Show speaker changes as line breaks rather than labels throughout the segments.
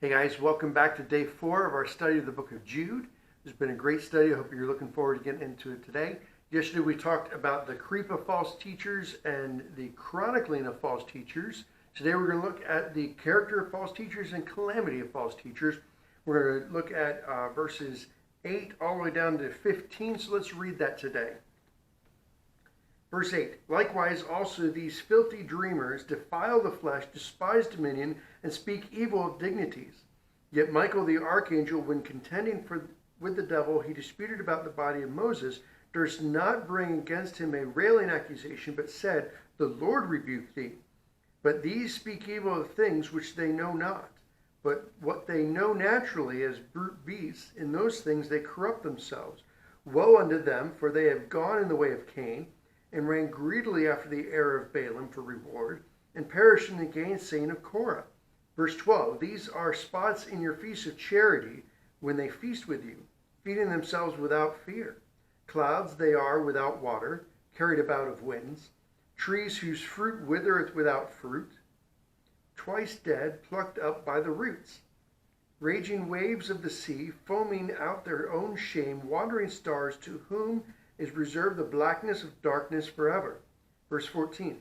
Hey guys, welcome back to day 4 of our study of the book of Jude. It's been a great study. I hope you're looking forward to getting into it today. Yesterday we talked about the creep of false teachers and the chronicling of false teachers. Today we're going to look at the character of false teachers and calamity of false teachers. We're going to look at verses 8 all the way down to 15, so let's read that today. Verse 8, likewise also these filthy dreamers defile the flesh, despise dominion, and speak evil of dignities. Yet Michael the archangel, when contending with the devil, he disputed about the body of Moses, durst not bring against him a railing accusation, but said, the Lord rebuke thee. But these speak evil of things which they know not. But what they know naturally as brute beasts, in those things they corrupt themselves. Woe unto them, for they have gone in the way of Cain, and ran greedily after the error of Balaam for reward, and perished in the gainsaying of Korah. Verse 12, these are spots in your feast of charity, when they feast with you, feeding themselves without fear. Clouds they are without water, carried about of winds, trees whose fruit withereth without fruit, twice dead, plucked up by the roots. Raging waves of the sea, foaming out their own shame, wandering stars, to whom is reserved the blackness of darkness forever. Verse 14,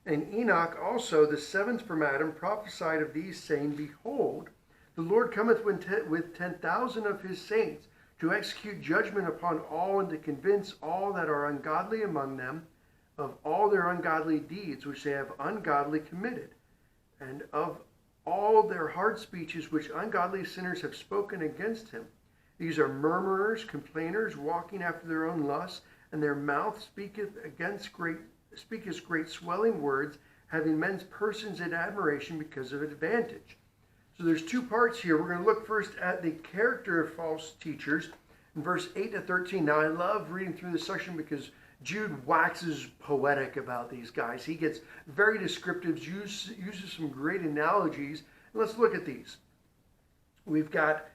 and Enoch also, the seventh from Adam, prophesied of these, saying, behold, the Lord cometh with 10,000 of his saints, to execute judgment upon all, and to convince all that are ungodly among them of all their ungodly deeds which they have ungodly committed, and of all their hard speeches which ungodly sinners have spoken against him. These are murmurers, complainers, walking after their own lusts, and their mouth speaketh great swelling words, having men's persons in admiration because of advantage. So there's two parts here. We're going to look first at the character of false teachers in verse 8 to 13. Now I love reading through this section because Jude waxes poetic about these guys. He gets very descriptive, uses some great analogies. And let's look at these. We've got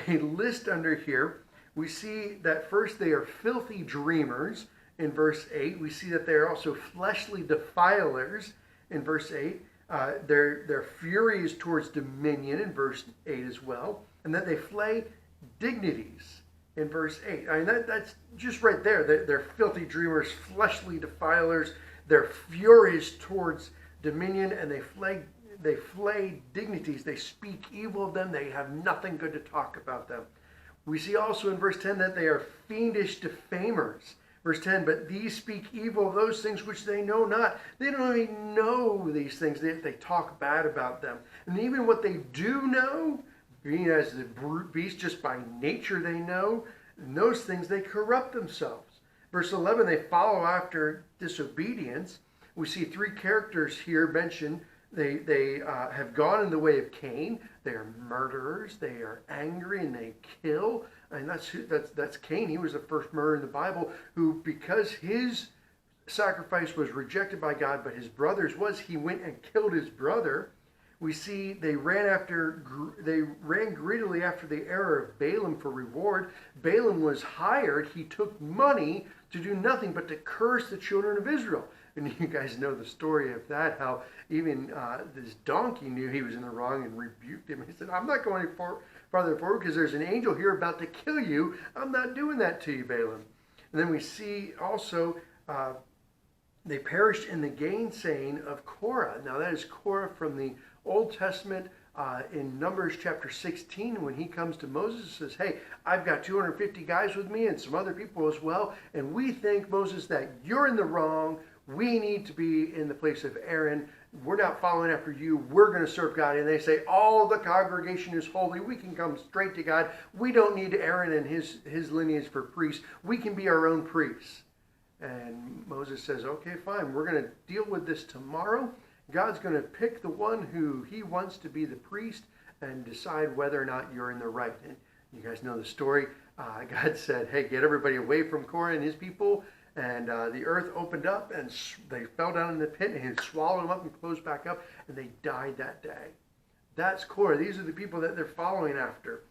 a list under here. We see that first they are filthy dreamers in verse 8. We see that they are also fleshly defilers in verse 8. Their fury is towards dominion in verse 8 as well. And that they flay dignities in verse 8. I mean, that's just right there. They're filthy dreamers, fleshly defilers. Their fury is towards dominion, and they flay dignities. They speak evil of them. They have nothing good to talk about them. We see also in verse 10 that they are fiendish defamers. Verse 10, but these speak evil of those things which they know not. They don't even know these things. They talk bad about them. And even what they do know, being as the brute beast, just by nature they know, in those things they corrupt themselves. Verse 11, they follow after disobedience. We see three characters here mentioned. They have gone in the way of Cain. They are murderers. They are angry and they kill. And that's Cain. He was the first murderer in the Bible, who, because his sacrifice was rejected by God, but his brother's was, he went and killed his brother. We see they ran greedily after the error of Balaam for reward. Balaam was hired. He took money to do nothing but to curse the children of Israel. And you guys know the story of that, how even this donkey knew he was in the wrong and rebuked him. He said, I'm not going farther forward because there's an angel here about to kill you. I'm not doing that to you, Balaam. And then we see also they perished in the gainsaying of Korah. Now that is Korah from the Old Testament in Numbers chapter 16, when he comes to Moses and says, hey, I've got 250 guys with me and some other people as well, and we think, Moses, that you're in the wrong. We need to be in the place of Aaron. We're not following after you. We're going to serve God. And they say, all the congregation is holy. We can come straight to God. We don't need Aaron and his lineage for priests. We can be our own priests. And Moses says, okay, fine. We're going to deal with this tomorrow. God's going to pick the one who he wants to be the priest and decide whether or not you're in the right. And you guys know the story. God said, hey, get everybody away from Korah and his people. And the earth opened up and they fell down in the pit, and he swallowed them up and closed back up, and they died that day. That's Korah. These are the people that they're following after.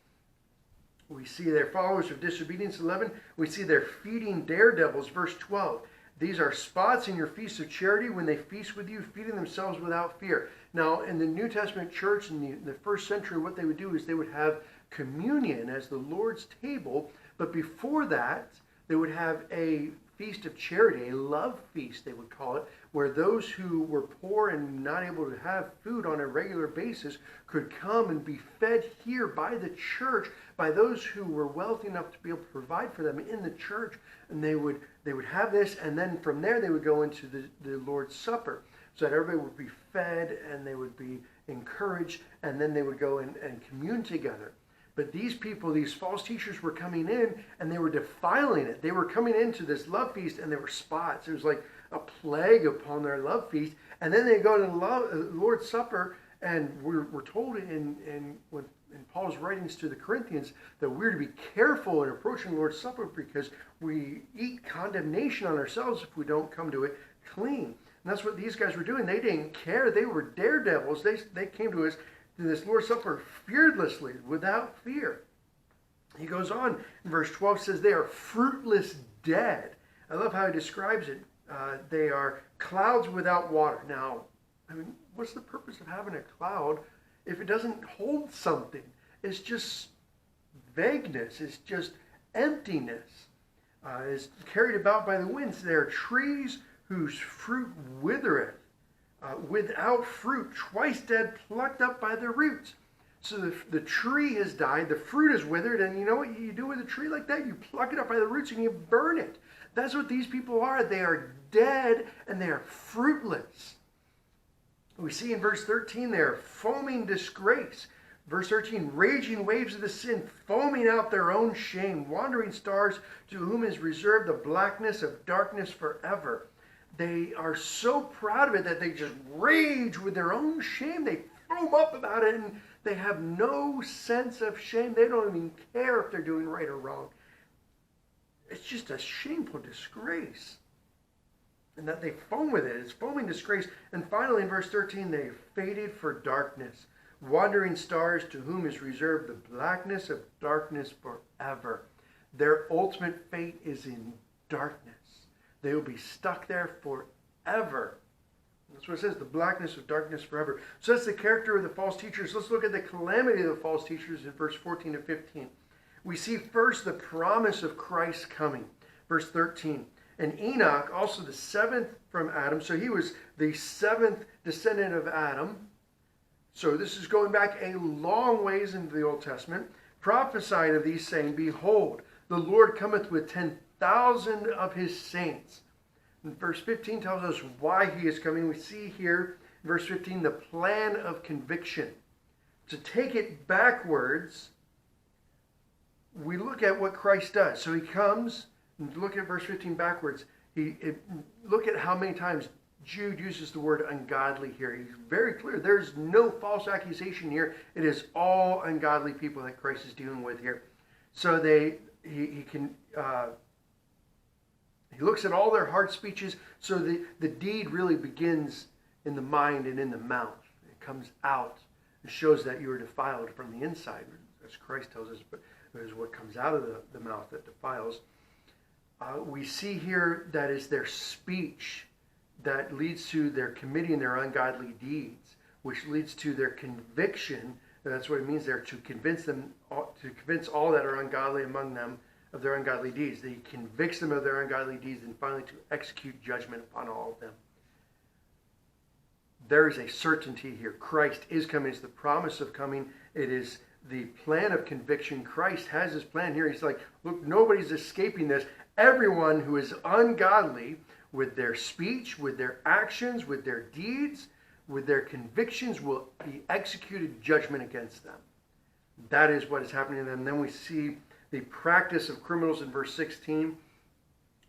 We see they're followers of Disobedience, 11. We see they're feeding daredevils, verse 12. These are spots in your feasts of charity when they feast with you, feeding themselves without fear. Now, in the New Testament church in the first century, what they would do is they would have communion as the Lord's table. But before that, they would have a feast of charity, a love feast, they would call it, where those who were poor and not able to have food on a regular basis could come and be fed here by the church, by those who were wealthy enough to be able to provide for them in the church. And they would have this, and then from there they would go into the Lord's Supper, so that everybody would be fed and they would be encouraged, and then they would go and commune together. But these people, these false teachers, were coming in and they were defiling it. They were coming into this love feast and there were spots. It was like a plague upon their love feast. And then they go to the Lord's Supper, and we're told in Paul's writings to the Corinthians that we're to be careful in approaching the Lord's Supper, because we eat condemnation on ourselves if we don't come to it clean. And that's what these guys were doing. They didn't care. They were daredevils. They came to this Lord's Supper fearlessly, without fear. He goes on in verse 12, says they are fruitless dead. I love how he describes it. They are clouds without water. Now, I mean, what's the purpose of having a cloud if it doesn't hold something? It's just vagueness. It's just emptiness. It's carried about by the winds. They are trees whose fruit withereth. Without fruit, twice dead, plucked up by the roots. So the tree has died, the fruit is withered, and you know what you do with a tree like that? You pluck it up by the roots and you burn it. That's what these people are. They are dead and they are fruitless. We see in verse 13 they are foaming disgrace. Verse 13, raging waves of the sin, foaming out their own shame, wandering stars to whom is reserved the blackness of darkness forever. They are so proud of it that they just rage with their own shame. They foam up about it, and they have no sense of shame. They don't even care if they're doing right or wrong. It's just a shameful disgrace. And that they foam with it. It's foaming disgrace. And finally, in verse 13, they faded for darkness. Wandering stars to whom is reserved the blackness of darkness forever. Their ultimate fate is in darkness. They will be stuck there forever. That's what it says, the blackness of darkness forever. So that's the character of the false teachers. Let's look at the calamity of the false teachers in verse 14 and 15. We see first the promise of Christ coming. Verse 13. And Enoch, also the seventh from Adam. So he was the seventh descendant of Adam. So this is going back a long ways into the Old Testament. Prophesied of these, saying, behold, the Lord cometh with 10,000 of his saints. And verse 15 tells us why he is coming. We see here, in verse 15, the plan of conviction. To take it backwards, we look at what Christ does. So he comes, and look at verse 15 backwards. Look at how many times Jude uses the word ungodly here. He's very clear. There's no false accusation here. It is all ungodly people that Christ is dealing with here. So he looks at all their hard speeches. So the deed really begins in the mind and in the mouth. It comes out. It shows that you are defiled from the inside, as Christ tells us, but it is what comes out of the mouth that defiles. We see here that is their speech that leads to their committing their ungodly deeds, which leads to their conviction. That's what it means there, to convince all that are ungodly among them of their ungodly deeds. He convicts them of their ungodly deeds, and finally to execute judgment upon all of them. There is a certainty here. Christ is coming. It's the promise of coming. It is the plan of conviction. Christ has his plan here. He's like, look, nobody's escaping this. Everyone who is ungodly with their speech, with their actions, with their deeds, with their convictions will be executed judgment against them. That is what is happening to them. And then we see the practice of criminals in verse 16.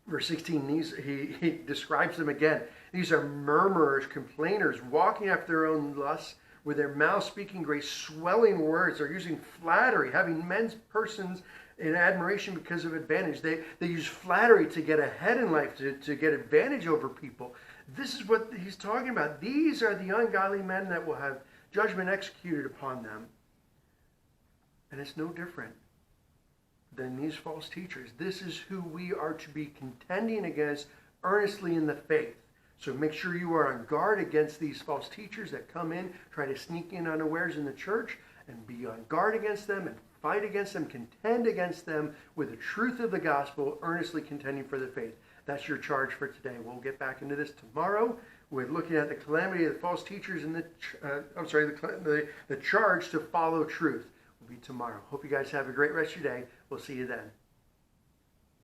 Verse 16, he describes them again. These are murmurers, complainers, walking after their own lusts, with their mouths speaking great swelling words. They're using flattery, having men's persons in admiration because of advantage. They use flattery to get ahead in life, to get advantage over people. This is what he's talking about. These are the ungodly men that will have judgment executed upon them. And it's no different than these false teachers. This is who we are to be contending against earnestly in the faith. So make sure you are on guard against these false teachers that come in, try to sneak in unawares in the church, and be on guard against them and fight against them, contend against them with the truth of the gospel, earnestly contending for the faith. That's your charge for today. We'll get back into this tomorrow with looking at the calamity of the false teachers and the charge to follow truth. Will be tomorrow. Hope you guys have a great rest of your day. We'll see you then.